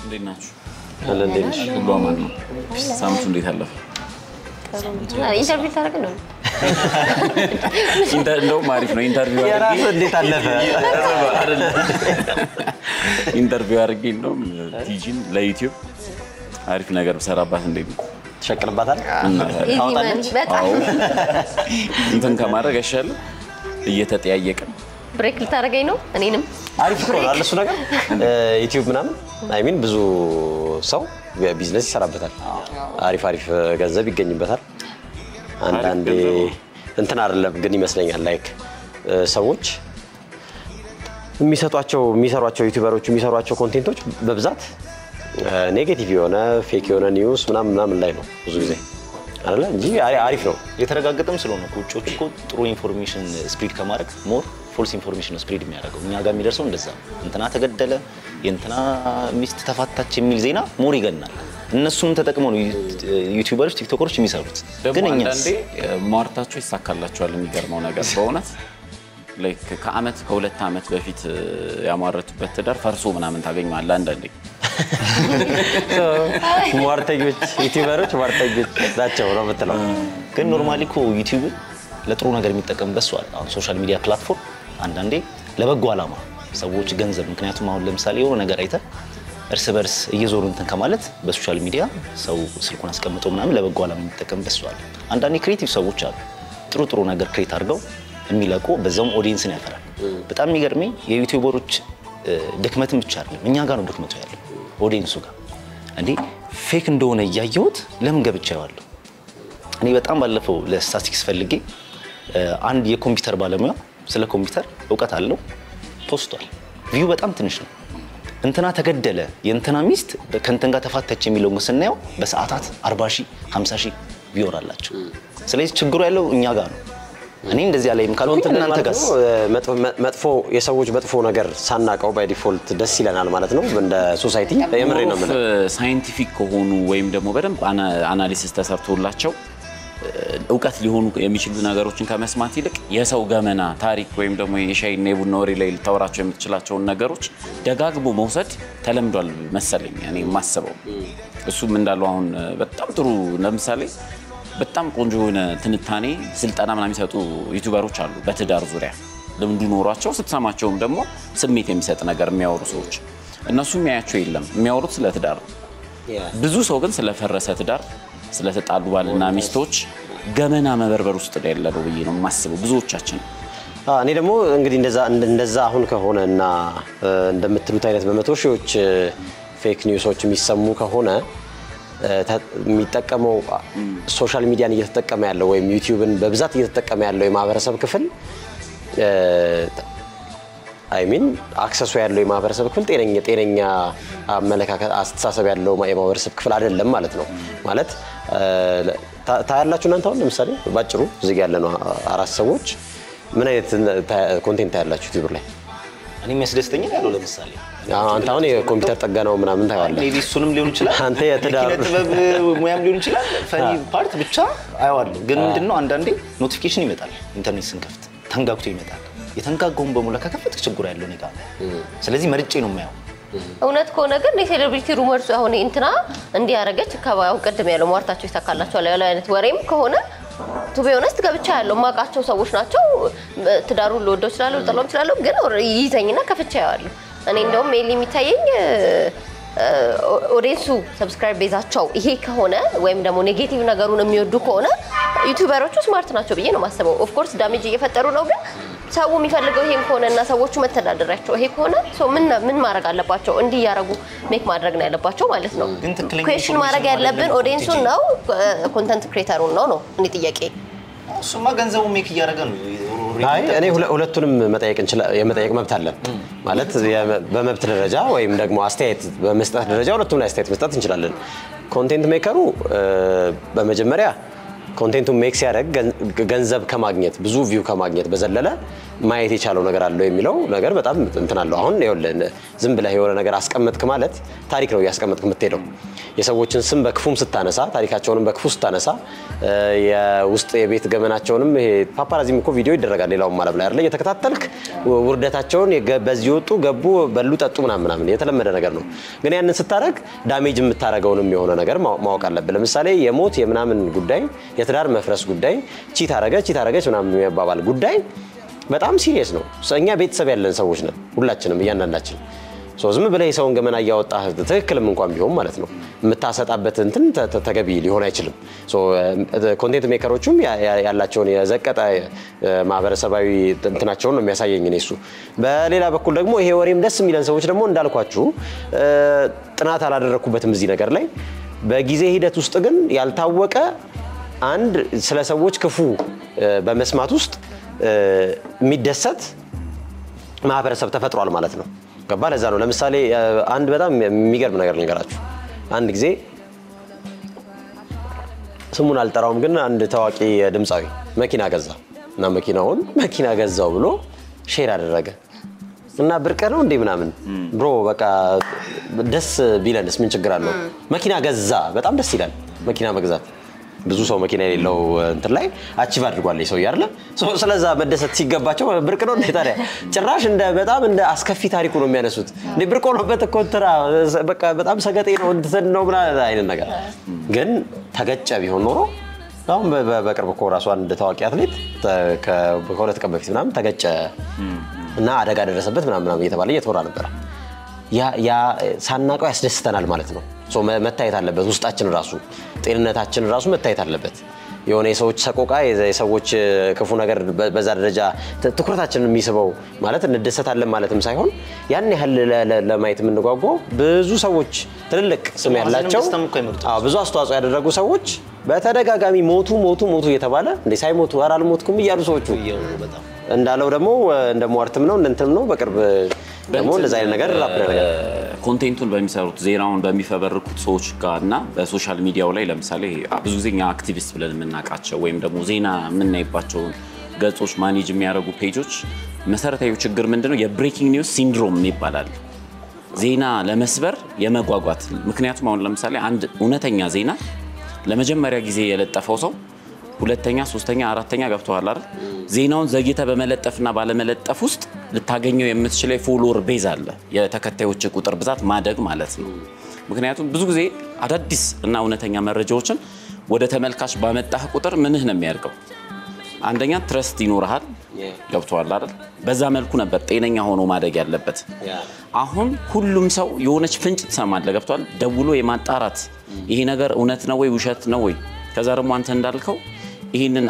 እንዴት ናችሁ? አለንዴሽ ሁሉ አማን ነው። ሳምንቱ እንዴት አለፈ? ኢንተርቪው ታደርግ ነው። እንደው ማሪፍ ነው ኢንተርቪው አድርጌ ያራስ እንዴት አለፈ አይደል? ኢንተርቪው አድርጌ ነው ቲጂን ለዩቲዩብ አሪፍ ነገር በሰራባት እንዴት ነው ተሸክልባታል አውጣለች በጣም እንትን ከማድረግ አይሻል እየተጠያየቀ ብሬክ ልታደርገኝ ነው እኔንም አሪፍ ነው አለሱ ነገር ዩቲዩብ ምናምን አይ ሚን ብዙ ሰው ቢዝነስ ይሰራበታል አሪፍ ገንዘብ ይገኝበታል አንዳንዴ እንትን አይደለም ግን ይመስለኛል ላይክ ሰዎች የሚሰሯቸው ዩቲዩበሮች የሚሰሯቸው ኮንቴንቶች በብዛት ኔጌቲቭ የሆነ ፌክ የሆነ ኒውስ ምናምን ላይ ነው ብዙ ጊዜ አይደለ እንጂ አሪፍ ነው የተረጋገጠም ስለሆነ ቁጮች እኮ ጥሩ ኢንፎርሜሽን ስፕሪድ ከማድረግ ሞር ፎልስ ኢንፎርሜሽን ስፕሪድ የሚያደርገው እኛ ጋር የሚደርሰው እንደዛ እንትና ተገደለ የእንትና ሚስት ተፋታች የሚል ዜና ሞር ይገናል እነሱን ተጠቅመው ነው ዩቲዩበሮች ቲክቶከሮች የሚሰሩት ግን አንዳንዴ ማርታቸው ይሳካላቸዋል የሚገርመው ነገር በእውነት ላይክ ከአመት ከሁለት አመት በፊት ያማረቱበት ትዳር ፈርሶ ምናምን ታገኛለህ አንዳንዴ ማርተኞች ዩቲዩበሮች ማርተኞች ናቸው ነው የምትለው ግን ኖርማሊ እኮ ዩቲዩብ ለጥሩ ነገር የሚጠቀምበት ሰው አሁን ሶሻል ሚዲያ ፕላትፎርም አንዳንዴ ለበጎ ዓላማ ሰዎች ገንዘብ ምክንያቱም አሁን ለምሳሌ የሆነ ነገር አይተ እርስ በርስ እየዞሩ እንትን ከማለት በሶሻል ሚዲያ ሰው ስልኩን አስቀምጦ ምናምን ለበጎ ዓላማ የሚጠቀምበት ሰው አለ አንዳንዴ ክሬቲቭ ሰዎች አሉ ጥሩ ነገር ክሬት አድርገው የሚለቁ በዛውም ኦዲየንስን ያፈራል በጣም የሚገርመኝ የዩቲዩበሮች ድክመትም ብቻ አይደለም እኛ ጋር ነው ድክመቱ ያለው ኦዲየንሱ ጋር እንዴ ፌክ እንደሆነ ያያዩት ለምን ገብቻ ያዋለሁ እኔ በጣም ባለፈው ለስታቲስቲክስ ፈልጌ አንድ የኮምፒውተር ባለሙያ ስለ ኮምፒውተር ዕውቀት አለው ፖስቷል ቪው በጣም ትንሽ ነው እንትና ተገደለ የእንትና ሚስት ከእንትን ጋር ተፋታች የሚለውን ስናየው በሰዓታት 40,000 50,000 ቪውር አላቸው ስለዚህ ችግሩ ያለው እኛ ጋር ነው እኔ እንደዚህ ያለኝ ካልኩት እናንተ ጋር መጥፎ የሰዎች መጥፎ ነገር ሳናቀው ባይ ዲፎልት ደስ ይለናል ማለት ነው እንደ ሶሳይቲ የምሬ ነው ማለት ሳይንቲፊክ ከሆኑ ወይም ደግሞ በደንብ አናሊሲስ ተሰርቶላቸው ዕውቀት ሊሆኑ የሚችሉ ነገሮችን ከመስማት ይልቅ የሰው ገመና ታሪክ ወይም ደግሞ የሻይና የቡና ወሬ ላይ ልታወራቸው የምትችላቸው ነገሮች ደጋግሞ መውሰድ ተለምዷል መሰለኝ እኔ ማስበው እሱም እንዳለው አሁን በጣም ጥሩ ለምሳሌ በጣም ቆንጆ የሆነ ትንታኔ ስልጠና ምናምን የሚሰጡ ዩቲዩበሮች አሉ በትዳር ዙሪያ ልምዱ ኖሯቸው ስትሰማቸውም ደግሞ ስሜት የሚሰጥ ነገር የሚያወሩ ሰዎች እነሱ የሚያያቸው የለም የሚያወሩት ስለ ትዳር ብዙ ሰው ግን ስለፈረሰ ትዳር ስለተጣሉ ባልና ሚስቶች ገመና መበርበር ውስጥ ያለው ብዬ ነው ማስበው ብዙዎቻችን እኔ ደግሞ እንግዲህ እንደዛ አሁን ከሆነና እንደምትሉት አይነት በመቶ ሺዎች ፌክ ኒውሶች የሚሰሙ ከሆነ የሚጠቀመው ሶሻል ሚዲያን እየተጠቀመ ያለው ወይም ዩቲዩብን በብዛት እየተጠቀመ ያለው የማህበረሰብ ክፍል አይ ሚን አክሰሱ ያለው የማህበረሰብ ክፍል ጤነኛ አመለካከት አስተሳሰብ ያለው የማህበረሰብ ክፍል አይደለም ማለት ነው ማለት ታያላችሁ እናንተ አሁን ለምሳሌ ባጭሩ እዚህ ያለ ነው አራት ሰዎች ምን አይነት ኮንቴንት ታያላችሁ ዩቲዩብ ላይ እኔ የሚያስደስተኝ ያለው ለምሳሌ አንተ አሁን የኮምፒውተር ጠገናው ምናምን ታያለህ ሜቢ እሱንም ሊሆን ይችላል አንተ የትዳር ጥበብ ሙያም ሊሆን ይችላል ፈኒ ፓርት ብቻ አይዋለሁ ግን ምንድነው አንዳንዴ ኖቲፊኬሽን ይመጣል ኢንተርኔት ስንከፍት ተንጋግቶ ይመጣል የተንጋጋውን በሙሉ ከከፈትክ ችግር ያለው ነው ጋር ስለዚህ መርጬ ነው የማያው እውነት ከሆነ ግን የሴሌብሪቲ ሩመርስ አሁን እንትና እንዲያረጋች ከባው ቀደም ያለው ማርታቸው ይተካላቸው ያለ አይነት ወሬም ከሆነ ቱ ቢ ኦነስት ገብቻ ያለው ማቃቸው ሰዎች ናቸው ትዳሩ ለወደው ይችላል ጥሎም ይችላል ግን ይዘኝና ከፍቻ ያለው እኔ እንደውም ሜል የሚታየኝ ኦዲየንሱ ሰብስክራይብ ቤዛቸው ይሄ ከሆነ ወይም ደግሞ ኔጌቲቭ ነገሩን የሚወዱ ከሆነ ዩቲዩበሮቹ ስማርት ናቸው ብዬ ነው ማስበው ኦፍ ኮርስ ዳሜጅ እየፈጠሩ ነው ግን ሰው የሚፈልገው ይሄን ከሆነና ሰዎቹ መተዳደራቸው ይሄ ከሆነ ሶ ምን ማድረግ አለባቸው እንዲ ያረጉ ሜክ ማድረግ ነው ያለባቸው ማለት ነው ኩዌስችን ማድረግ ያለብን ኦዲየንሱን ነው ኮንተንት ክሬተሩን ነው እንዴ ጥያቄ እሱማ ገንዘቡ ሜክ እያደረገ ነው አይ እኔ ሁለቱንም የመጠየቅ መብት አለ ማለት በመብት ደረጃ ወይም ደግሞ አስተያየት በመስጠት ደረጃ ሁለቱም ላይ አስተያየት መስጠት እንችላለን ኮንቴንት ሜከሩ በመጀመሪያ ኮንቴንቱን ሜክ ሲያደርግ ገንዘብ ከማግኘት ብዙ ቪው ከማግኘት በዘለለ ማየት የቻለው ነገር አለው የሚለው ነገር በጣም እንትን አለው። አሁን ዝም ብለህ የሆነ ነገር አስቀመጥክ ማለት ታሪክ ነው ያስቀመጥክ የምትሄደው። የሰዎችን ስም በክፉም ስታነሳ ታሪካቸውንም በክፉ ስታነሳ የውስጥ የቤት ገመናቸውንም ይሄ ፓፓራዚም እኮ ቪዲዮ ይደረጋል ሌላውም ማለት ላይ አይደል እየተከታተልክ ውርደታቸውን በዚህ ወጡ ገቡ በሉ ጠጡ ምናምን የተለመደ ነገር ነው። ግን ያንን ስታረግ ዳሜጅ የምታረገውንም የሆነ ነገር ማወቅ አለብህ። ለምሳሌ የሞት የምናምን ጉዳይ የትዳር መፍረስ ጉዳይ ቺት አረገች ምናምን የሚባባል ጉዳይ በጣም ሲሪየስ ነው። እኛ ቤተሰብ ያለን ሰዎች ነን ሁላችንም እያንዳንዳችን። ዝም ብለህ የሰውን ገመና እያወጣህ ትክክልም እንኳን ቢሆን ማለት ነው የምታሰጣበት እንትን ተገቢ ሊሆን አይችልም። ኮንቴንት ሜከሮቹም ያላቸውን የዘቀጠ ማህበረሰባዊ እንትናቸውን ነው የሚያሳየኝ እሱ። በሌላ በኩል ደግሞ ይሄ ወሬም ደስ የሚለን ሰዎች ደግሞ እንዳልኳችሁ ጥናት አላደረኩበትም እዚህ ነገር ላይ። በጊዜ ሂደት ውስጥ ግን ያልታወቀ አንድ ስለ ሰዎች ክፉ በመስማት ውስጥ የሚደሰት ማህበረሰብ ተፈጥሯል ማለት ነው። ገባ? ለዛ ነው ለምሳሌ አንድ በጣም የሚገርም ነገር ልንገራችሁ። አንድ ጊዜ ስሙን አልጠራውም ግን አንድ ታዋቂ ድምጻዊ መኪና ገዛ እና መኪና ገዛው ብሎ ሼር አደረገ እና ብርቅ ነው እንዴ ምናምን ብሮ በቃ ደስ ቢለንስ ምን ችግር አለው? መኪና ገዛ በጣም ደስ ይላል መኪና መግዛት። ብዙ ሰው መኪና የሌለው እንትን ላይ አቺቭ አድርጓል ይሰው ያርለ ስለዛ መደሰት ሲገባቸው ብርቅ ነው እንዴ ታዲያ? ጭራሽ በጣም እንደ አስከፊ ታሪኩ ነው የሚያነሱት። እንዴ ብርቅ ሆኖበት እኮ ተራ በቃ በጣም ሰገጤ ነው እንትን ነው ምናምን አይነት ነገር። ግን ተገጨ ቢሆን ኖሮ አሁን በቅርብ እኮ ራሱ አንድ ታዋቂ አትሌት ከሁለት ቀን በፊት ምናምን ተገጨ እና አደጋ ደረሰበት ምናምን እየተባለ እየተወራ ነበር። ያ ሳናቀው ያስደስተናል ማለት ነው። መታየት አለበት ውስጣችን ራሱ ጤንነታችን ራሱ መታየት አለበት። የሆነ የሰዎች ሰቆቃ የሰዎች ክፉ ነገር በዛ ደረጃ ትኩረታችንን የሚስበው ማለት እንደሰታለን ማለትም ሳይሆን ያን ያህል ለማየት የምንጓጓው ብዙ ሰዎች ትልልቅ ስም ያላቸው ብዙ አስተዋጽኦ ያደረጉ ሰዎች በተደጋጋሚ ሞቱ እየተባለ እንዴ ሳይሞቱ አልሞትኩም እያሉ ሰዎቹ እንዳለው ደግሞ እንደሟርትም ነው እንንተም ነው በቅርብ ደግሞ እንደዛ አይነት ነገር ራፕደር ኮንቴንቱን በሚሰሩት ዜናውን በሚፈበርኩት ሰዎች ጋርና በሶሻል ሚዲያው ላይ ለምሳሌ ብዙ ጊዜኛ አክቲቪስት ብለን የምናቃቸው ወይም ደግሞ ዜና የምናይባቸው ገጾች ማኔጅ የሚያደርጉ ፔጆች መሰረታዊ ችግር ምንድነው? የብሬኪንግ ኒውስ ሲንድሮም ይባላል። ዜና ለመስበር የመጓጓት ምክንያቱም አሁን ለምሳሌ አንድ እውነተኛ ዜና ለመጀመሪያ ጊዜ የለጠፈው ሰው ሁለተኛ ሶስተኛ አራተኛ ገብቷል አይደል? ዜናውን ዘግይተ በመለጠፍና ባለመለጠፍ ውስጥ ልታገኘው የምትችለው ፎሎወር ቤዝ አለ። የተከታዮች ቁጥር ብዛት ማደግ ማለት ነው። ምክንያቱም ብዙ ጊዜ አዳዲስ እና እውነተኛ መረጃዎችን ወደ ተመልካች ባመጣህ ቁጥር ምንህ ነው የሚያርገው? አንደኛ ትረስት ይኖርሃል። ገብቷል አይደል? በዛ መልኩ ነበር ጤነኛ ሆኖ ማደግ ያለበት። አሁን ሁሉም ሰው የሆነች ፍንጭ ተሰማለ ገብቷል? ደውሎ የማጣራት ይሄ ነገር እውነት ነው ወይ ውሸት ነው ወይ? ከዛ ደግሞ አንተ እንዳልከው ይሄንን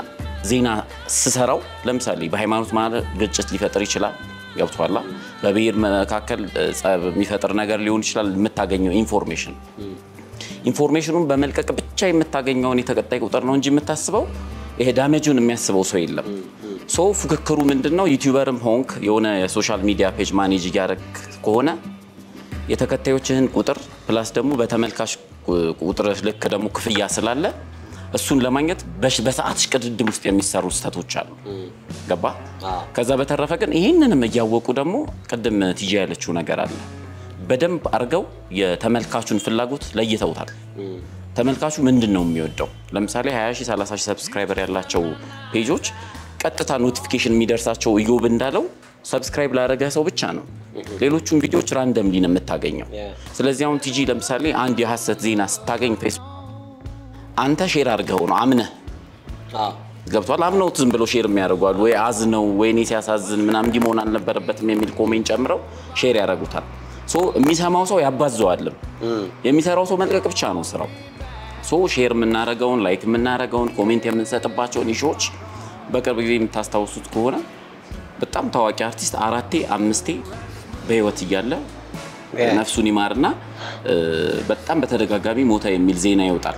ዜና ስሰራው ለምሳሌ በሃይማኖት ማለት ግጭት ሊፈጥር ይችላል። ገብቷላ? በብሔር መካከል ጸብ የሚፈጥር ነገር ሊሆን ይችላል። የምታገኘው ኢንፎርሜሽኑን በመልቀቅ ብቻ የምታገኘውን የተቀጣይ ቁጥር ነው እንጂ የምታስበው ይሄ ዳሜጁን የሚያስበው ሰው የለም። ፉክክሩ ምንድነው? ዩቲዩበርም ሆንክ የሆነ የሶሻል ሚዲያ ፔጅ ማኔጅ ያደረክ ከሆነ የተከታዮችህን ቁጥር ፕላስ ደግሞ በተመልካች ቁጥር ልክ ደግሞ ክፍያ ስላለ እሱን ለማግኘት በሰዓት ቅድድም ውስጥ የሚሰሩ ስተቶች አሉ። ገባ? ከዛ በተረፈ ግን ይሄንንም እያወቁ ደግሞ ቅድም ቲጂ ያለችው ነገር አለ። በደንብ አርገው የተመልካቹን ፍላጎት ለይተውታል። ተመልካቹ ምንድነው የሚወደው? ለምሳሌ 20,000 30,000 ሰብስክራይበር ያላቸው ፔጆች ቀጥታ ኖቲፊኬሽን የሚደርሳቸው ኢዮብ እንዳለው ሰብስክራይብ ላደረገ ሰው ብቻ ነው። ሌሎቹን ቪዲዮዎች ራንደምሊ ነው የምታገኘው። ስለዚህ አሁን ቲጂ ለምሳሌ አንድ የሐሰት ዜና ስታገኝ ፌስቡክ አንተ ሼር አድርገው ነው አምነህ ገብቷል? አምነው ዝም ብሎ ሼር የሚያደርጓል ወይ አዝነው ወይኔ ሲያሳዝን ምናምን ዲሞን አልነበረበትም የሚል ኮሜንት ጨምረው ሼር ያደርጉታል። የሚሰማው ሰው ያባዘዋልም የሚሰራው ሰው መልቀቅ ብቻ ነው ስራው። ሼር የምናደርገውን ላይክ የምናደርገውን ኮሜንት የምንሰጥባቸውን ኢሹዎች በቅርብ ጊዜ የምታስታውሱት ከሆነ በጣም ታዋቂ አርቲስት 4 5 በህይወት እያለ ነፍሱን ይማርና በጣም በተደጋጋሚ ሞተ የሚል ዜና ይወጣል።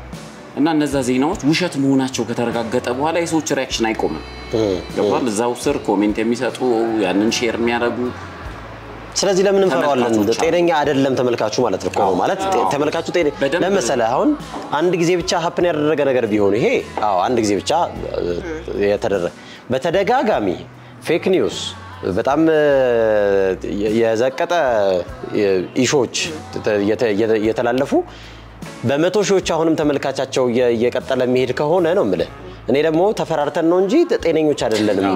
እና እነዛ ዜናዎች ውሸት መሆናቸው ከተረጋገጠ በኋላ የሰዎች ሪአክሽን አይቆምም። ገባል? እዛው ስር ኮሜንት የሚሰጡ ያንን ሼር የሚያደርጉ ስለዚህ ለምን እንፈራዋለን? ጤነኛ አይደለም ተመልካቹ ማለት ነው ማለት ተመልካቹ ለምሳሌ አሁን አንድ ጊዜ ብቻ ሀፕን ያደረገ ነገር ቢሆን ይሄ አንድ ጊዜ ብቻ የተደረገ በተደጋጋሚ ፌክ ኒውስ በጣም የዘቀጠ ኢሾች የተላለፉ በመቶ ሺዎች አሁንም ተመልካቻቸው እየቀጠለ የሚሄድ ከሆነ ነው ማለት እኔ ደግሞ ተፈራርተን ነው እንጂ ጤነኞች አይደለንም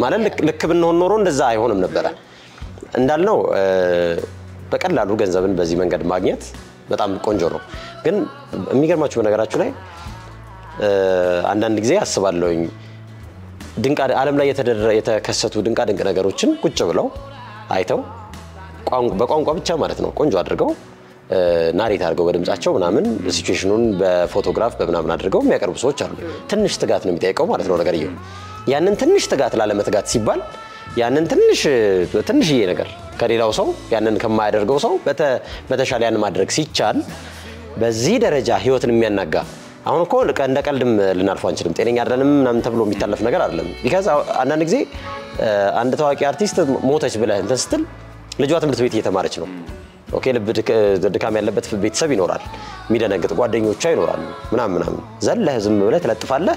ማለት ልክ ብንሆን ኖሮ እንደዛ አይሆንም ነበር እንዳልነው በቀላሉ ገንዘብን በዚህ መንገድ ማግኘት በጣም ቆንጆ ነው ግን የሚገርማችሁ በነገራችሁ ላይ አንዳንድ ጊዜ አስባለሁኝ ድንቅ ዓለም ላይ የተከሰቱ ድንቅ ነገሮችን ቁጭ ብለው አይተው በቋንቋ ብቻ ማለት ነው ቆንጆ አድርገው ናሬት አድርገው በድምጻቸው ምናምን ሲቹዌሽኑን በፎቶግራፍ በመናምን አድርገው የሚያቀርቡ ሰዎች አሉ ትንሽ ትጋት ነው የሚጠይቀው ማለት ነው ነገርየው ያንን ትንሽ ትጋት ላለመትጋት ሲባል ያንን ትንሽዬ ነገር ከሌላው ሰው ያንን ከማያደርገው ሰው በተሻለ ያን ማድረግ ሲቻል በዚህ ደረጃ ህይወትን የሚያናጋ አሁን እኮ እንደ ቀልድም ልናልፈው አንችልም ጤነኛ አይደለንም ምናምን ተብሎ የሚታለፍ ነገር አይደለም because አንዳንድ ጊዜ አንድ ታዋቂ አርቲስት ሞተች ብለህ እንትን ስትል ልጇ ትምህርት ቤት እየተማረች ነው ኦኬ ልብ ድካም ያለበት ቤተሰብ ይኖራል የሚደነግጥ ጓደኞቿ ይኖራሉ ምናምን ዘለህ ዝም ብለህ ተለጥፋለህ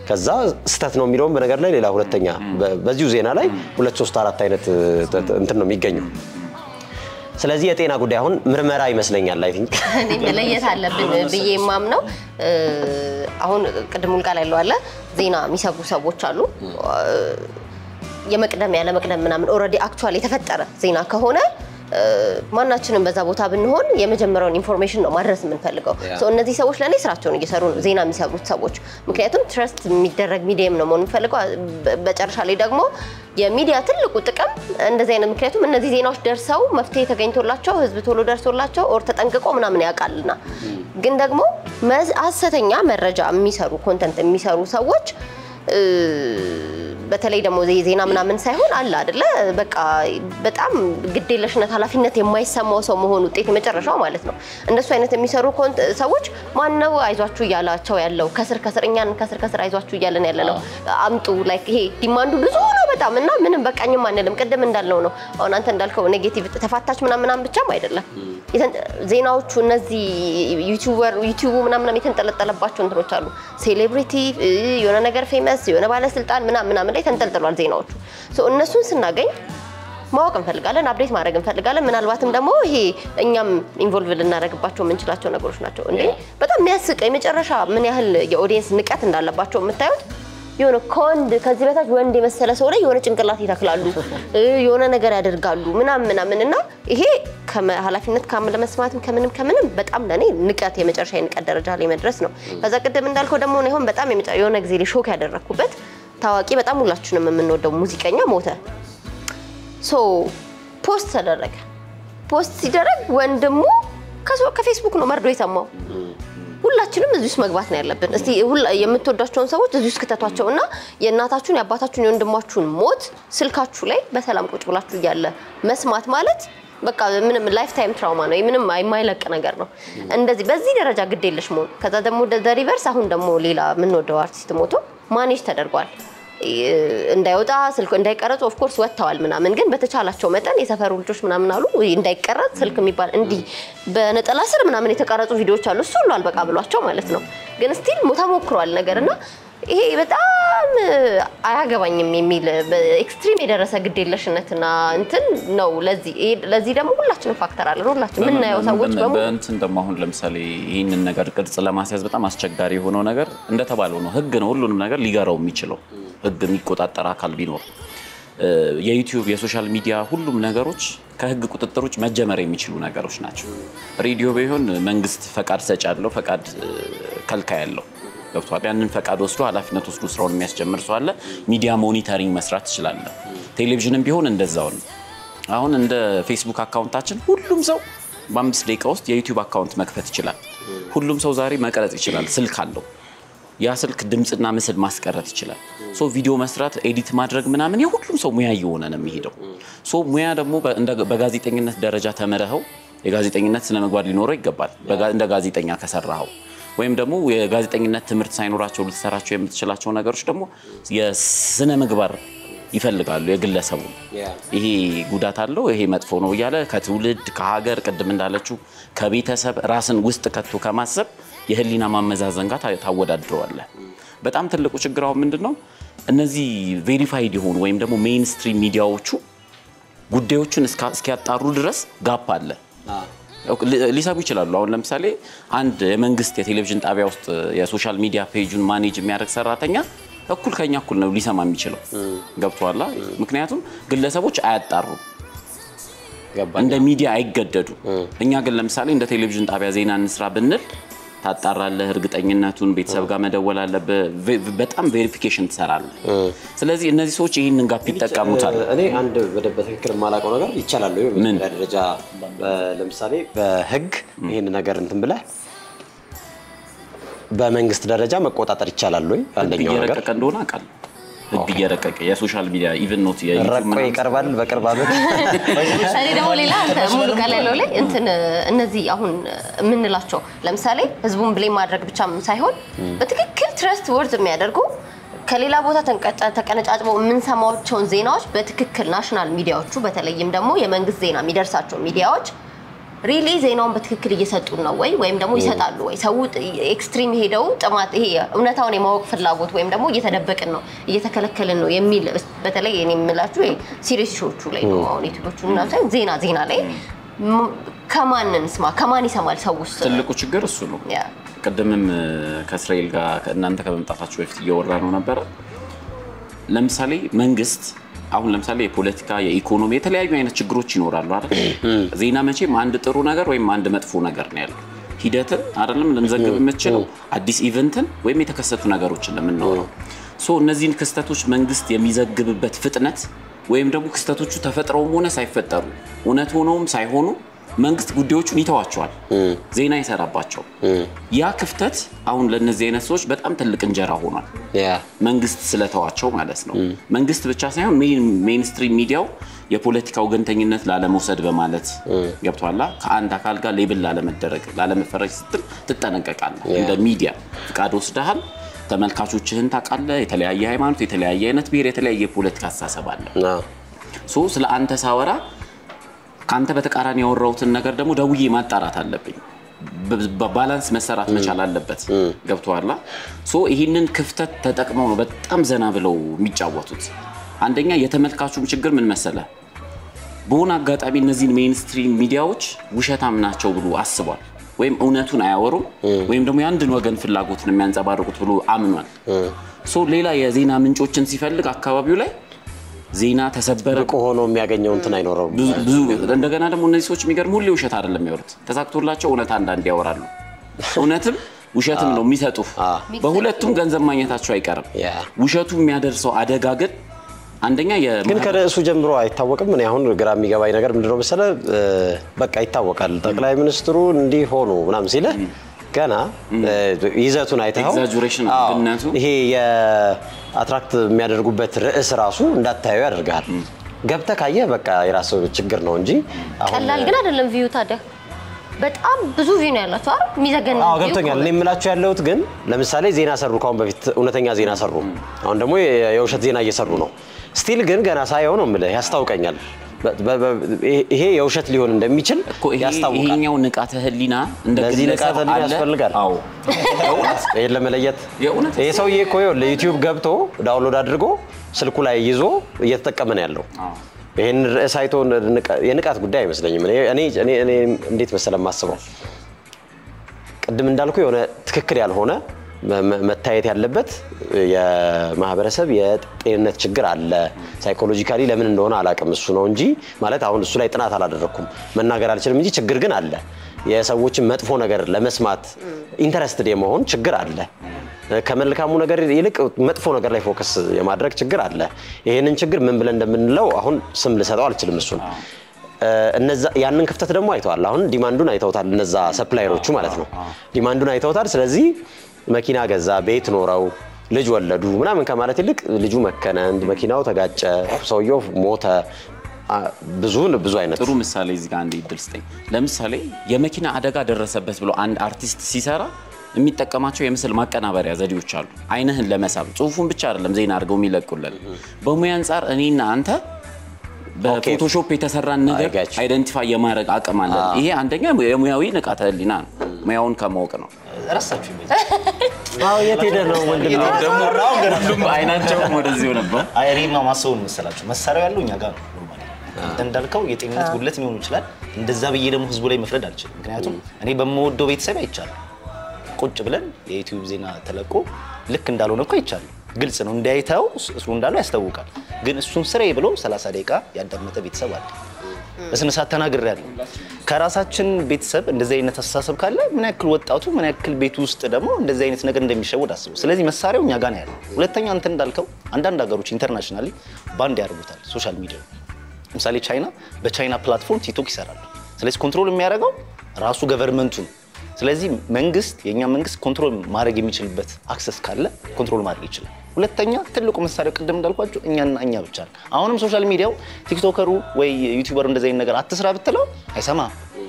ከዛ ስተት ነው የሚለውን በነገር ላይ ሌላ ሁለተኛ በዚሁ ዜና ላይ 2 3 4 አይነት እንትን ነው የሚገኘው ስለዚህ የጤና ጉዳይ አሁን ምርመራ ይመስለኛል አይ ቲንክ እኔ መለየት አለብን ብዬ ማምነው አሁን ቅድሙል ቃል ያለው አለ ዜና የሚሰሩ ሰዎች አሉ የመቅደም ያለ መቅደም ምናምን ኦሬዲ አክቹአሊ የተፈጠረ ዜና ከሆነ ማናችንም በዛ ቦታ ብንሆን የመጀመሪያውን ኢንፎርሜሽን ነው ማድረስ የምንፈልገው ሶ እነዚህ ሰዎች ለኔ ስራቸውን እየሰሩ ነው ዜና የሚሰሩት ሰዎች ምክንያቱም ትረስት የሚደረግ ሚዲያም ነው መሆን ፈልገው በጨርሻ ላይ ደግሞ የሚዲያ ትልቁ ጥቅም እንደዚህ አይነት ምክንያቱም እነዚህ ዜናዎች ደርሰው መፍትሄ ተገኝቶላቸው ህዝብ ቶሎ ደርሶላቸው ኦር ተጠንቅቆ ምናምን ያቃልና ግን ደግሞ ሐሰተኛ መረጃ የሚሰሩ ኮንተንት የሚሰሩ ሰዎች በተለይ ደግሞ ዜና ምናምን ሳይሆን አለ አይደለ በቃ በጣም ግዴለሽነት ኃላፊነት የማይሰማው ሰው መሆን ውጤት መጨረሻው ማለት ነው እንደሱ አይነት የሚሰሩ ሰዎች ማነው አይዟችሁ ያላቸው ያለው ከስር እኛን ከስር አይዟችሁ ያለን ያለነው አምጡ ላይክ ይሄ ዲማንዱ ብዙ ነው በጣም እና ምንም በቃኝም አንልም ቀደም እንዳልነው ነው አሁን አንተ እንዳልከው ኔጌቲቭ ተፋታች ምናምን ብቻም አይደለም ዜናዎቹ እነዚህ ዩቲዩብ ምናምን የተንጠለጠለባቸው እንትሮች አሉ ሴሌብሪቲ የሆነ ነገር ፌመስ የሆነ ባለስልጣን ምናምን ላይ ተንጠልጥሏል ዜናዎቹ ሶ እነሱን ስናገኝ ማወቅ እንፈልጋለን አፕዴት ማድረግ እንፈልጋለን ምናልባትም ደግሞ ይሄ እኛም ኢንቮልቭ ልናደርግባቸው የምንችላቸው ነገሮች ናቸው እንዴ በጣም የሚያስቅ የመጨረሻ ምን ያህል የኦዲየንስ ንቀት እንዳለባቸው የምታዩት የሆነ ኮንድ ከዚህ በታች ወንድ የመሰለ ሰው ላይ የሆነ ጭንቅላት ይተክላሉ የሆነ ነገር ያደርጋሉ ምናምንና ይሄ ከኃላፊነት ለመስማትም ከምንም በጣም ለኔ ንቀት የመጨረሻ የንቀት ደረጃ ላይ መድረስ ነው ከዛ ቀደም እንዳልከው ደግሞ ነው በጣም የሆነ ጊዜ ላይ ሾክ ያደረኩበት ታዋቂ በጣም ሁላችንም የምንወደው ሙዚቀኛ ሞተ ሶ ፖስት ተደረገ ፖስት ሲደረግ ወንድሙ ከፌስቡክ ነው መርዶ የሰማው ሁላችንም እዚህ ውስጥ መግባት ነው ያለብን እስቲ የምትወዳቸውን ሰዎች እዚህ ውስጥ ከተቷቸውና የእናታችሁን የአባታችሁን የወንድማችሁን ሞት ስልካችሁ ላይ በሰላም ቁጭ ብላችሁ ያለ መስማት ማለት በቃ ምንም ላይፍ ታይም ትራውማ ነው ምንም የማይለቅ ነገር ነው እንደዚህ በዚህ ደረጃ ግዴለሽ ሞት ከዛ ደግሞ ሪቨርስ አሁን ደግሞ ሌላ ምን ወደው አርቲስት ሞቶ ማኔጅ ተደርጓል እንዳይወጣ ስልኩ እንዳይቀረጽ ኦፍ ኮርስ ወጣዋል ምናምን ግን በተቻላቸው መጠን የሰፈሩ ልጆች ምናምን አሉ እንዳይቀረጽ ስልክ የሚባል እንዲ በነጠላ ስር ምናምን የተቀረጹ ቪዲዮዎች አሉ እሱ ሁሉ አልበቃ ብሏቸው ማለት ነው ግን ስቲል ሞታሞክሯል ነገርና ይሄ በጣም አያገባኝም የሚል ኤክስትሪም የደረሰ ግዴለሽነትና እንትን ነው ለዚህ ደግሞ ሁላችንም ፋክተር አለ ሁላችንም ምን ነው ሰዎች በእንትን ደግሞ አሁን ለምሳሌ ይሄንን ነገር ቅርጽ ለማስያዝ በጣም አስቸጋሪ የሆነው ነገር እንደተባለው ነው ህግ ነው ሁሉንም ነገር ሊገራው የሚችለው ህግ የሚቆጣጠር አካል ቢኖር የዩቲዩብ የሶሻል ሚዲያ ሁሉም ነገሮች ከህግ ቁጥጥር ውጭ መጀመር የሚችሉ ነገሮች ናቸው ሬዲዮ ቢሆን መንግስት ፈቃድ ሰጭ ያለው ፈቃድ ከልካይ ያለው ዶክተር ያንን ፈቃድ ወስዶ ኃላፊነት ወስዶ ስራውን የሚያስጀምር ሰው አለ ሚዲያ ሞኒተሪንግ መስራት ይችላል ቴሌቪዥንም ቢሆን እንደዛው ነው አሁን እንደ ፌስቡክ አካውንታችን ሁሉም ሰው በ5 ደቂቃ ውስጥ የዩቲዩብ አካውንት መክፈት ይችላል ሁሉም ሰው ዛሬ መቀረጽ ይችላል ስልክ አለው ያ ስልክ ድምጽና ምስል ማስቀረት ይችላል ሶ ቪዲዮ መስራት ኤዲት ማድረግ ምናምን የሁሉም ሰው ሙያ እየሆነ ነው የሚሄደው ሶ ሙያ ደግሞ በጋዜጠኝነት ደረጃ ተመረኸው የጋዜጠኝነት ስነ ምግባር ሊኖረው ይገባል እንደ ጋዜጠኛ ከሰራኸው ወይም ደግሞ የጋዜጠኝነት ትምህርት ሳይኖራቸው ልትሰራቸው የምትችላቸው ነገሮች ደግሞ የስነ ምግባር ይፈልጋሉ የግለሰቡ ይሄ ጉዳት አለው ይሄ መጥፎ ነው ይያለ ከትውልድ ከሀገር ቅድም እንዳለችው ከቤተሰብ ራስን ውስጥ ከቶ ከማሰብ የህሊና ማመዛዘን ጋር ታወዳድረዋለ በጣም ትልቁ ችግራው ምንድነው እነዚህ ቬሪፋይድ ይሆኑ ወይም ደግሞ ሜይንስትሪም ሚዲያዎቹ ጉዳዮችን እስኪያጣሩ ድረስ ጋፕ አለ ሊሰቡ ይችላሉ አሁን ለምሳሌ አንድ የመንግስት የቴሌቪዥን ጣቢያ ውስጥ የሶሻል ሚዲያ ፔጁን ማኔጅ የሚያደርግ ሰራተኛ እኩል ከኛ እኩል ነው ሊሰማ የሚችለው ገብቷላ ምክንያቱም ግለሰቦች አያጣሩ እንደ ሚዲያ አይገደዱ እኛ ግን ለምሳሌ እንደ ቴሌቪዥን ጣቢያ ዜና እንስራ ብንል ታጣራለህ እርግጠኝነቱን ቤተሰብ ጋር መደወል አለበት በጣም ቬሪፊኬሽን ትሰራለህ ስለዚህ እነዚህ ሰዎች ይሄንን ጋፕ ይጠቀሙታል እኔ አንድ በትክክል ማላቀው ነገር ይቻላል ወይ በደረጃ ለምሳሌ በህግ ይሄን ነገር እንትን ብለህ በመንግስት ደረጃ መቆጣጠር ይቻላል ወይ አንደኛው ነገር እየረቀቀ እንደሆነ አቃል ህግ እየረቀቀ የሶሻል ሚዲያ ኢቭን ኖት ረቆ ይቀርባል በቅርብ አመት እኔ ደግሞ ሌላ ሙሉ ቀለለው ላይ እንትን እነዚህ አሁን ምንላቸው ለምሳሌ ህዝቡን ብሌም ማድረግ ብቻም ሳይሆን በትክክል ትረስት ወርድ የሚያደርጉ ከሌላ ቦታ ተቀነጫጭበው የምንሰማዎችን ዜናዎች በትክክል ናሽናል ሚዲያዎቹ በተለይም ደግሞ የመንግስት ዜና የሚደርሳቸው ሚዲያዎች ሪሊ ዜናውን በትክክል እየሰጡን ነው ወይም ደግሞ ይሰጣሉ ወይ ሰው ኤክስትሪም ሄደው ጥማት ይሄ እውነታውን የማወቅ ፍላጎት ወይም ደግሞ እየተደበቅን ነው እየተከለከልን ነው የሚል በተለይ እኔ የምላችሁ ሲሪየስ ሾዎቹ ላይ ነው አሁን ዩቲዩቦቹ እና ዜና ላይ ከማን ይሰማል ሰውስ ትልቁ ችግር እሱ ነው ቀደምም ከእስራኤል ጋር እናንተ ከመምጣታችሁ በፊት እየወራ ነው ነበር ለምሳሌ መንግስት አሁን ለምሳሌ የፖለቲካ የኢኮኖሚ የተለያዩ አይነት ችግሮች ይኖራሉ አይደል ዜና መቼም አንድ ጥሩ ነገር ወይም አንድ መጥፎ ነገር ነው ያለው ሂደትን አይደለም ለምዘግብ የምትችለው አዲስ ኢቨንትን ወይም የተከሰቱ ነገሮችን ለምንኖረው ሶ እነዚህን ክስተቶች መንግስት የሚዘግብበት ፍጥነት ወይም ደግሞ ክስተቶቹ ተፈጥረውም ሆነ ሳይፈጠሩ እውነት ሆነውም ሳይሆኑ መንግስት ጉዳዮቹን ይተዋቸዋል ዜና ይሰራባቸው ያ ክፍተት አሁን ለነዚህ አይነት ሰዎች በጣም ትልቅ እንጀራ ሆኗል መንግስት ስለተዋቸው ማለት ነው መንግስት ብቻ ሳይሆን ሜይንስትሪም ሚዲያው የፖለቲካው ገንተኝነት ላለመውሰድ በማለት ገብቷላ ከአንድ አካል ጋር ሌብል ላለመፈረጅ ስትል ትጠነቀቃለህ እንደ ሚዲያ ፍቃድ ወስደሃል ተመልካቾችህን ታቃለህ የተለያየ ሃይማኖት የተለያየ አይነት ብሔር የተለያየ ፖለቲካ አስተሳሰብ አለ ሶ ስለ አንተ ሳወራ ካንተ በተቃራኒ ያወራውትን ነገር ደግሞ ደውዬ ማጣራት አለብኝ ባላንስ መሰራት መቻል አለበት ገብቷላ ሶ ይሄንን ክፍተት ተጠቅመው ነው በጣም ዘና ብለው የሚጫወቱት አንደኛ የተመልካቹም ችግር ምን መሰለ በሆነ አጋጣሚ እነዚህን ሜይንስትሪም ሚዲያዎች ውሸታም ናቸው ብሎ አስቧል ወይም እውነቱን አያወሩም ወይም ደግሞ ያንድን ወገን ፍላጎት ነው የሚያንጸባርቁት ብሎ አምኗል ሶ ሌላ የዜና ምንጮችን ሲፈልግ አካባቢው ላይ ዜና ተሰበረ ሆኖ የሚያገኘው እንትን አይኖረው ብዙ እንደገና ደግሞ እነዚህ ሰዎች የሚገርም ሁሉ ውሸት አይደለም ያወሩት ተሳክቶላቸው እውነት አንዳንድ ያወራሉ እውነትም ውሸትም ነው የሚሰጡ በሁለቱም ገንዘብ ማግኘታቸው አይቀርም ውሸቱ የሚያደርሰው አደጋ ግን አንደኛ ግን ከርዕሱ ጀምሮ አይታወቅም እኔ አሁን ግራ የሚገባኝ ነገር ምንድነው መሰለ በቃ ይታወቃል ጠቅላይ ሚኒስትሩ እንዲህ ሆኖ ምናምን ሲለ ገና ይዘቱን አይተው ኤግዛጀሬሽን አብነቱ ይሄ የአትራክት የሚያደርጉበት ርዕስ ራሱ እንዳታየው ያደርጋል ገብተ ካየ በቃ የራሱ ችግር ነው እንጂ ቀላል ግን አይደለም ቪው ታዲያ በጣም ብዙ ቪው ነው ያላችሁ አይደል የሚዘገን ነው ገብቶኛል እኔ የምላችሁ ያለሁት ግን ለምሳሌ ዜና ሰሩ ካሁን በፊት እውነተኛ ዜና ሰሩ አሁን ደግሞ የውሸት ዜና እየሰሩ ነው ስቲል ግን ገና ሳይሆን ነው ማለት ያስታውቀኛል ይሄ የውሸት ሊሆን እንደሚችል ያስታውቃል ይሄኛው ንቃተ ህሊና እንደዚህ ንቃተ ህሊና ያስፈልጋል አዎ ይሄ ለመለየት ይሄ ሰውዬ እኮ ለዩቲዩብ ገብቶ ዳውንሎድ አድርጎ ስልኩ ላይ ይዞ እየተጠቀመ ነው ያለው ይሄን ርዕስ አይቶ የንቃት ጉዳይ አይመስለኝም እኔ እንዴት መሰለም ማስበው ቅድም እንዳልኩ የሆነ ትክክል ያልሆነ መታየት ያለበት የማህበረሰብ የጤንነት ችግር አለ ሳይኮሎጂካሊ ለምን እንደሆነ አላቀም እሱ ነው እንጂ ማለት አሁን እሱ ላይ ጥናት አላደረኩም መናገር አልችልም እንጂ ችግር ግን አለ የሰዎችን መጥፎ ነገር ለመስማት ኢንተረስትድ የመሆን ችግር አለ ከመልካሙ ነገር ይልቅ መጥፎ ነገር ላይ ፎከስ የማድረግ ችግር አለ ይሄንን ችግር ምን ብለን እንደምንለው አሁን ስም ልሰጠው አልችልም እሱን እነዛ ያንን ክፍተት ደግሞ አይተዋል አሁን ዲማንዱን አይተውታል እነዛ ሰፕላየሮቹ ማለት ነው ዲማንዱን አይተውታል ስለዚህ መኪና ገዛ ቤት ኖረው ልጅ ወለዱ ምናምን ከማለት ይልቅ ልጁ መከነ መኪናው ተጋጨ ሰውየው ሞተ ብዙ አይነት ጥሩ ምሳሌ እዚህ ጋር አንድ ይድልስጠኝ ለምሳሌ የመኪና አደጋ ደረሰበት ብሎ አንድ አርቲስት ሲሰራ የሚጠቀማቸው የምስል ማቀናበሪያ ዘዴዎች አሉ አይንህን ለመሳብ ጽሁፉን ብቻ አይደለም ዜና አድርገው የሚለቁልን በሙያ አንፃር እኔና አንተ በፎቶሾፕ የተሰራን ነገር አይደንቲፋይ የማድረግ አቅም አለ ይሄ አንደኛ የሙያዊ ንቃተ ህሊና ነው ሙያውን ከማወቅ ነው ረሳችሁ አዎ የት ሄደ ነው ወንድም ደግሞ ሁሉም አይናቸው ወደዚሁ ነበር አይሪማ ማሰውን መሰላችሁ መሳሪያው ያለው እኛ ጋር ነው ኖርማሊ እንዳልከው የጤንነት ጉድለት ሊሆን ይችላል እንደዛ በየ ደግሞ ህዝቡ ላይ መፍረድ አልችልም ምክንያቱም እኔ በመወደው ቤተሰብ አይቻለሁ ቁጭ ብለን የዩቲዩብ ዜና ተለቆ ልክ እንዳልሆነ እኮ አይቻለሁ ግልጽ ነው እንዳይታው እሱ እንዳለው ያስታውቃል ግን እሱን ስራዬ ብሎ 30 ደቂቃ ያዳመጠ ቤተሰብ አለ በስነ ሰዓት ተናግሬያለሁ ከራሳችን ቤተሰብ እንደዚህ አይነት አስተሳሰብ ካለ ምን ያክል ወጣቱ ምን ያክል ቤት ውስጥ ደግሞ እንደዚህ አይነት ነገር እንደሚሸወድ አስቡ ስለዚህ መሳሪያው እኛ ጋር ነው ያለው ሁለተኛ አንተ እንዳልከው አንዳንድ ሀገሮች ኢንተርናሽናሊ ባንድ ያደርጉታል ሶሻል ሚዲያ ለምሳሌ ቻይና በቻይና ፕላትፎርም ቲክቶክ ይሰራል ስለዚህ ኮንትሮል የሚያደርገው ራሱ ገቨርንመንቱ ነው ስለዚህ መንግስት የኛ መንግስት ኮንትሮል ማድረግ የሚችልበት አክሰስ ካለ ኮንትሮል ማድረግ ይችላል ሁለተኛ ትልቁ መሳሪያው ቅድም እንዳልኳችሁ እኛ ብቻ ነው አሁንም ሶሻል ሚዲያው ቲክቶከሩ ወይ ዩቲዩበር እንደዚህ አይነት ነገር አትስራ ብትለው አይሰማ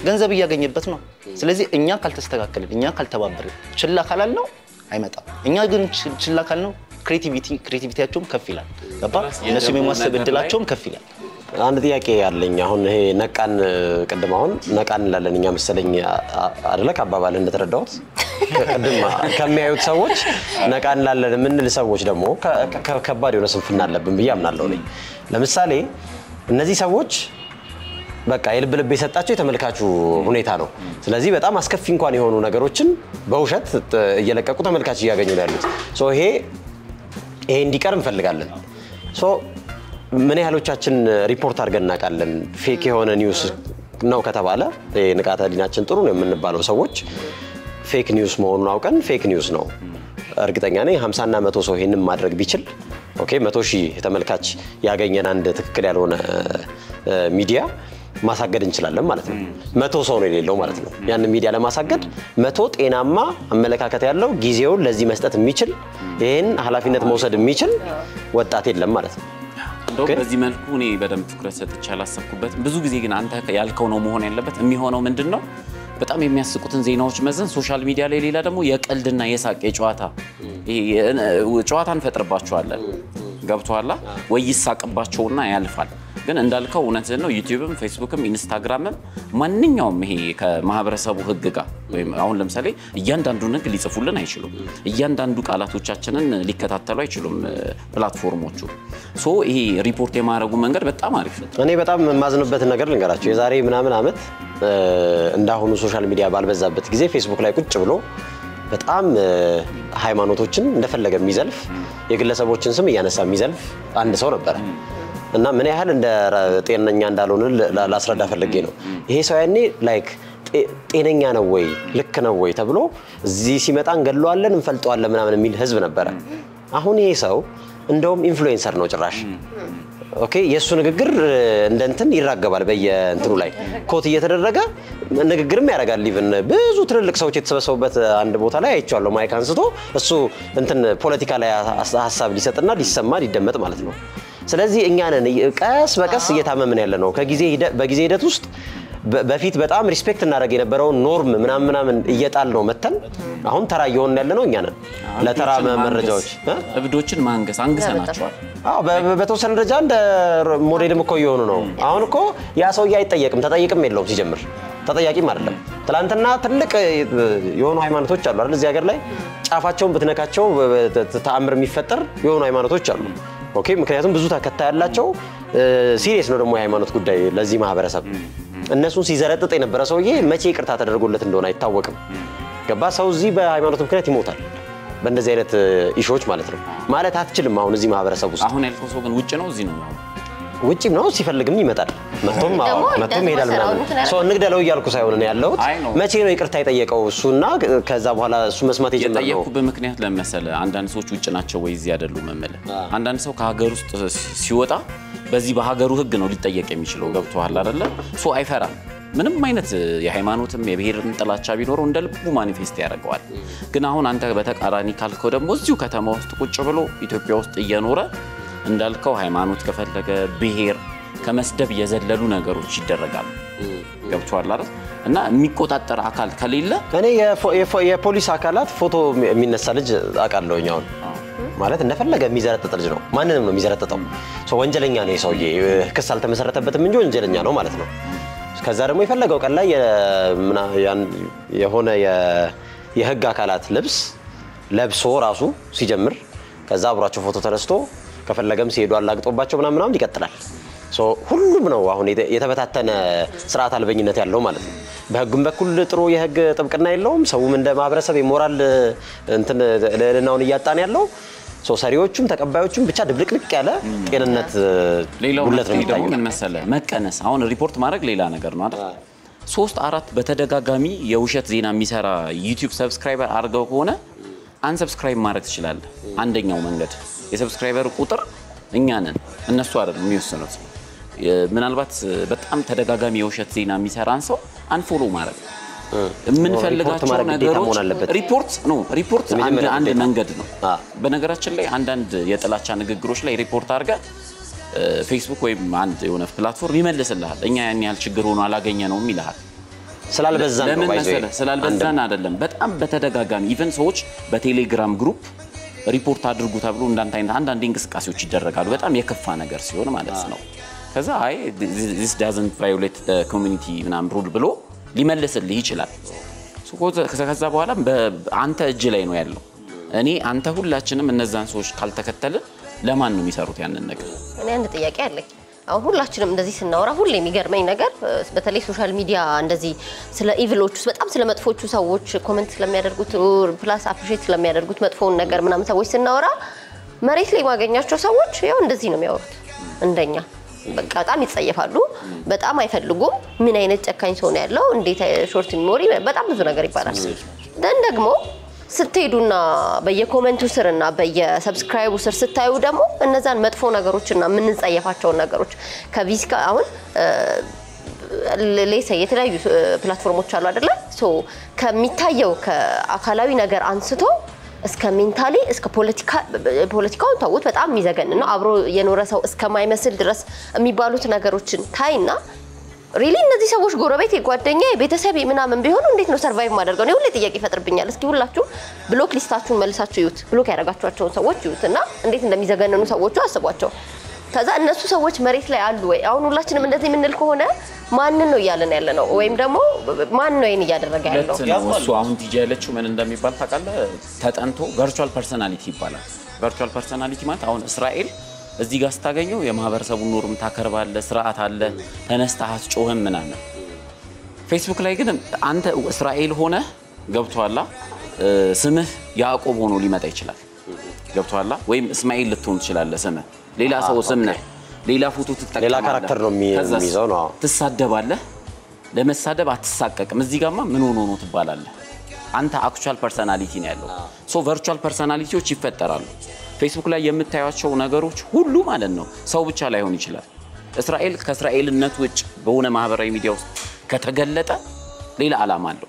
ገንዘብ እያገኘበት ነው ስለዚህ እኛ ካልተስተካከልን እኛ ካልተባበርን ችላ ካላልነው አይመጣም እኛ ግን ችላ ካልነው ክሬቲቪቲያቸውም ከፍ ይላል ገባ እነሱ የማሰብ እድላቸውም ከፍ ይላል አንድ ጥያቄ ያለኝ አሁን ይሄ ነቃን ቅድም አሁን ነቃን እንላለን እኛ መሰለኝ አይደለ ከአባባል እንደተረዳሁት ቅድም ከሚያዩት ሰዎች ነቃን እንላለን ምንል ሰዎች ደግሞ ከባድ የሆነ ስንፍና አለብን ብዬ አምናለሁ ነኝ ለምሳሌ እነዚህ ሰዎች በቃ የልብ የሰጣቸው የተመልካቹ ሁኔታ ነው ስለዚህ በጣም አስከፊ እንኳን የሆኑ ነገሮችን በውሸት እየለቀቁ ተመልካች እያገኙ ነው ያሉት ሶ ይሄ እንዲቀር እንፈልጋለን ሶ ምን ያህሎቻችን ሪፖርት አድርገን እናቃለን ፌክ የሆነ ኒውስ ነው ከተባለ ንቃተ ህሊናችን ጥሩ ነው የምንባለው ሰዎች ፌክ ኒውስ መሆኑን አውቀን ፌክ ኒውስ ነው እርግጠኛ ነኝ 50 እና 100 ሰው ይሄንን ማድረግ ቢችል ኦኬ 100,000 ተመልካች ያገኘን አንድ ትክክል ያልሆነ ሚዲያ ማሳገድ እንችላለን ማለት ነው 100 ሰው ነው የሌለው ማለት ነው ያን ሚዲያ ለማሳገድ 100 ጤናማ አመለካከት ያለው ጊዜውን ለዚህ መስጠት የሚችል ይሄን ኃላፊነት መውሰድ የሚችል ወጣት የለም ማለት ነው በዚህ መልኩ እኔ በደንብ ትኩረት ሰጥቼ አላሰብኩበት ብዙ ጊዜ ግን አንተ ያልከው ነው መሆን ያለበት የሚሆነው ምንድነው በጣም የሚያስቁትን ዜናዎች መዘን ሶሻል ሚዲያ ላይ ሌላ ደግሞ የቀልድና የሳቅ የጨዋታ ጨዋታን ፈጥርባቸዋለን ገብቷላ ወይ ይሳቅባቸውና ያልፋል ግን እንዳልከው እውነት ነው ዩቲዩብም ፌስቡክም ኢንስታግራምም ማንኛውም ይሄ ከማህበረሰቡ ህግ ጋር ወይ አሁን ለምሳሌ እያንዳንዱን ህግ ሊጽፉልን አይችሉም እያንዳንዱ ቃላቶቻችንን ሊከታተሉ አይችሉም ፕላትፎርሞቹ ሶ ይሄ ሪፖርት የማድረጉ መንገድ በጣም አሪፍ ነው እኔ በጣም ማዝንበት ነገር ልንገራችሁ የዛሬ ምናምን አመት እንዳሁኑ ሶሻል ሚዲያ ባልበዛበት ጊዜ ፌስቡክ ላይ ቁጭ ብሎ በጣም ሃይማኖቶችን እንደፈለገ የሚዘልፍ የግለሰቦችን ስም እያነሳ የሚዘልፍ አንድ ሰው ነበር እና ምን ያህል እንደ ጤነኛ እንዳልሆነ ላስረዳ ፈልጌ ነው ይሄ ሰው ያኔ ላይክ ጤነኛ ነው ወይ ልክ ነው ወይ ተብሎ እዚህ ሲመጣ እንገለዋለን እንፈልጠዋለን ምናምን የሚል ህዝብ ነበር አሁን ይሄ ሰው እንደውም ኢንፍሉዌንሰር ነው ጭራሽ ኦኬ የሱ ንግግር እንደንትን ይራገባል በየእንትኑ ላይ ኮት እየተደረገ ንግግርም ያደርጋል ኢቭን ብዙ ትልልቅ ሰዎች የተሰበሰቡበት አንድ ቦታ ላይ አይቻለሁ ማይክ አንስቶ እሱ እንትን ፖለቲካ ላይ ሐሳብ ሊሰጥና ሊሰማ ሊደመጥ ማለት ነው ስለዚህ እኛ ነን ቀስ በቀስ እየታመምን ያለ ነው በጊዜ ሂደት ውስጥ በፊት በጣም ሪስፔክት እናደርግ የነበረው ኖርም ምናምን እየጣል ነው መተን አሁን ተራ እየሆንን ያለ ነው እኛ ነን ለተራ መረጃዎች እብዶችን ማንገስ አንግሰናቸዋል በተወሰነ ደረጃ እንደ ሞዴልም እኮ እየሆኑ ነው አሁን እኮ ያ ሰውዬ አይጠየቅም ተጠይቅም የለውም ሲጀምር ተጠያቂም አይደለም ትላንትና ትልቅ የሆኑ ሃይማኖቶች አሉ አይደል እዚህ ሀገር ላይ ጫፋቸውን ብትነካቸው ተአምር የሚፈጠር የሆኑ ሃይማኖቶች አሉ ኦኬ ምክንያቱም ብዙ ተከታይ ያላቸው ሲሪየስ ነው ደግሞ የሃይማኖት ጉዳይ ለዚህ ማህበረሰብ እነሱን ሲዘረጥጥ የነበረ ሰውዬ መቼ ይቅርታ ተደርጎለት እንደሆነ አይታወቅም ገባ ሰው እዚህ በሃይማኖት ምክንያት ይሞታል በእንደዚህ አይነት ኢሹዎች ማለት ነው ማለት አትችልም አሁን እዚህ ማህበረሰብ ውስጥ አሁን ያልከው ሰው ግን ውጭ ነው እዚህ ነው ውጭም ነው ሲፈልግም ይመጣል መጥቶም ይሄዳል ምናምን ሰው እንግደለው እያልኩ ሳይሆን ነው ያለው መቼ ነው ይቅርታ የጠየቀው እሱና ከዛ በኋላ እሱ መስማት የጀመረው የጠየቁ በምክንያት ለምሳሌ አንዳንድ ሰዎች ውጭ ናቸው ወይ እዚህ አይደሉም መመለ አንዳንድ ሰው ከሀገር ውስጥ ሲወጣ በዚህ በሀገሩ ህግ ነው ሊጠየቅ የሚችለው ገብቷል አይደለ ሶ አይፈራም ምንም አይነት የሃይማኖትም የብሔርም ጥላቻ ቢኖረው እንደልቡ ማኒፌስት ያደርገዋል ግን አሁን አንተ በተቃራኒ ካልከው ደግሞ እዚሁ ከተማ ውስጥ ቁጭ ብሎ ኢትዮጵያ ውስጥ እየኖረ እንዳልከው ሃይማኖት ከፈለገ ብሔር ከመስደብ የዘለሉ ነገሮች ይደረጋሉ ገብቷል አይደል እና የሚቆጣጠር አካል ከሌለ እኔ የፖሊስ አካላት ፎቶ የሚነሳ ልጅ አቃለውኝ አሁን ማለት እንደፈለገ የሚዘረጠጥ ልጅ ነው ማንንም ነው የሚዘረጠጠው ሶ ወንጀለኛ ነው የሰውዬ ክስ አልተመሰረተበትም እንጂ ወንጀለኛ ነው ማለት ነው ከዛ ደግሞ የፈለገው ቀን ላይ የሆነ የህግ አካላት ልብስ ለብሶ ራሱ ሲጀምር ከዛ አብሯቸው ፎቶ ተነስቶ ከፈለገም ሲሄዱ አላግጦባቸው ምናምን ይቀጥላል ሶ ሁሉም ነው አሁን የተበታተነ ስርዓት አልበኝነት ያለው ማለት ነው በህጉም በኩል ጥሩ የህግ ጥብቅና የለውም ሰውም እንደ ማህበረሰብ የሞራል እንትን ለለናውን ያጣን ያለው ሶ ሰሪዎቹም ተቀባዮቹም ብቻ ድብልቅልቅ ያለ ጤንነት ሁለት ነው የሚታየው ምን መሰለህ መቀነስ አሁን ሪፖርት ማድረግ ሌላ ነገር ነው አይደል 3-4 በተደጋጋሚ የውሸት ዜና የሚሰራ ዩቲዩብ ሰብስክራይበር አድርገው ከሆነ አንሰብስክራይብ ማድረግ ትችላለህ አንደኛው መንገድ የሰብስክራይበር ቁጥር እኛ ነን እነሱ አይደሉም የሚወስኑት ምናልባት በጣም ተደጋጋሚ የውሸት ዜና የሚሰራን ሰው አንፎሎ ማድረግ ምን ፈልጋቸው ነገሮች ሪፖርት አንድ መንገድ ነው በነገራችን ላይ አንዳንድ የጥላቻ ንግግሮች ላይ ሪፖርት አድርጋ ፌስቡክ ወይም አንድ የሆነ ፕላትፎርም ይመልስልሃል እኛ ያን ያህል ችግር ሆኖ አላገኘነውም ይልሃል ስላልበዛን አይደለም በጣም በተደጋጋሚ ኢቨን ሰዎች በቴሌግራም ግሩፕ ሪፖርት አድርጉ ተብሎ አንዳንድ እንቅስቃሴዎች ይደረጋሉ በጣም የከፋ ነገር ሲሆን ማለት ነው ከዛ አይ this doesn't violate the community ምናምን ሩል ብሎ ሊመልስልህ ይችላል ከዛ በኋላ አንተ እጅ ላይ ነው ያለው እኔ አንተ ሁላችንም እነዛን ሰዎች ካልተከተልን ለማን ነው የሚሰሩት ያንን ነገር እኔ አንድ ጥያቄ አለኝ አሁን ሁላችንም እንደዚህ ስናወራ ሁሌ የሚገርመኝ ነገር በተለይ ሶሻል ሚዲያ እንደዚህ ስለ ኢቪሎቹ በጣም ስለ መጥፎቹ ሰዎች ኮሜንት ስለሚያደርጉት ፕላስ አፕሪሺየት ስለሚያደርጉት መጥፎውን ነገር ምናምን ሰዎች ስናወራ መሬት ላይ ማገኛቸው ሰዎች ያው እንደዚህ ነው የሚያወሩት እንደኛ በቃ በጣም ይጸየፋሉ በጣም አይፈልጉም ምን አይነት ጨካኝ ሰው ነው ያለው እንዴት ሾርት ሚሞሪ በጣም ብዙ ነገር ይባላል ደግሞ ስትሄዱና በየኮሜንቱ ስርና በየሰብስክራይቡ ስር ስታዩ ደግሞ እነዛን መጥፎ ነገሮችና ምን እንጸየፋቸው ነገሮች ከቪስካ አሁን ለሌሳ የተለያዩ ፕላትፎርሞች አሉ አይደለ ሶ ከሚታየው ከአካላዊ ነገር አንስቶ እስከ ሜንታሊ እስከ ፖለቲካውን ታውት በጣም የሚዘገን ነው አብሮ የኖረ ሰው እስከማይመስል ድረስ የሚባሉት ነገሮችን ታይና ሪሊ እነዚህ ሰዎች ጎረቤት የጓደኛ የቤተሰብ ምናምን ቢሆኑ እንዴት ነው ሰርቫይቭ ማድረግ ነው ሁሉ ጥያቄ ይፈጥርብኛል እስኪ ሁላችሁ ብሎክ ሊስታችሁን መልሳችሁ ይዩት ብሎክ ያደርጋችኋቸው ሰዎች ይዩትና እንዴት እንደሚዘገነኑ ሰዎቹ አስቧቸው ከዛ እነሱ ሰዎች መሬት ላይ አሉ ወይ አሁን ሁላችንም እንደዚህ ምንል ከሆነ ማን ነው ያለን ያለነው ወይም ደግሞ ማን ነው ይሄን ያደረገ ያለው እሱ አሁን ዲጂ ያለችው ምን እንደሚባል ታውቃለህ ተጠንቶ ቨርቹዋል ፐርሰናሊቲ ይባላል ቨርቹዋል ፐርሰናሊቲ ማለት አሁን እስራኤል እዚህ ጋር ስታገኘው የማህበረሰቡን ኖርም ታከርባለ ስርዓት አለ ተነስተህ ጮህም ምናምን ፌስቡክ ላይ ግን አንተ እስራኤል ሆነ ገብቷላ ስምህ ያዕቆብ ሆኖ ሊመጣ ይችላል ገብቷላ ወይም እስማኤል ልትሆን ትችላለህ ስምህ ሌላ ሰው ስም ነህ ሌላ ፎቶ ትጠቀማለህ ሌላ ካራክተር ነው የሚይዘው ነው ትሳደባለህ ለመሳደብ አትሳቀቅም እዚህ ጋርማ ምን ሆኖ ነው ትባላለህ አንተ አክቹዋል ፐርሰናሊቲ ነው ያለው ሶ ቨርቹዋል ፐርሰናሊቲዎች ይፈጠራሉ ፌስቡክ ላይ የምታዩቸው ነገሮች ሁሉ ማለት ነው ሰው ብቻ ላይሆን ይችላል እስራኤል ከእስራኤልነት ውጭ በሆነ ማህበራዊ ሚዲያ ውስጥ ከተገለጠ ሌላ ዓላማ አለው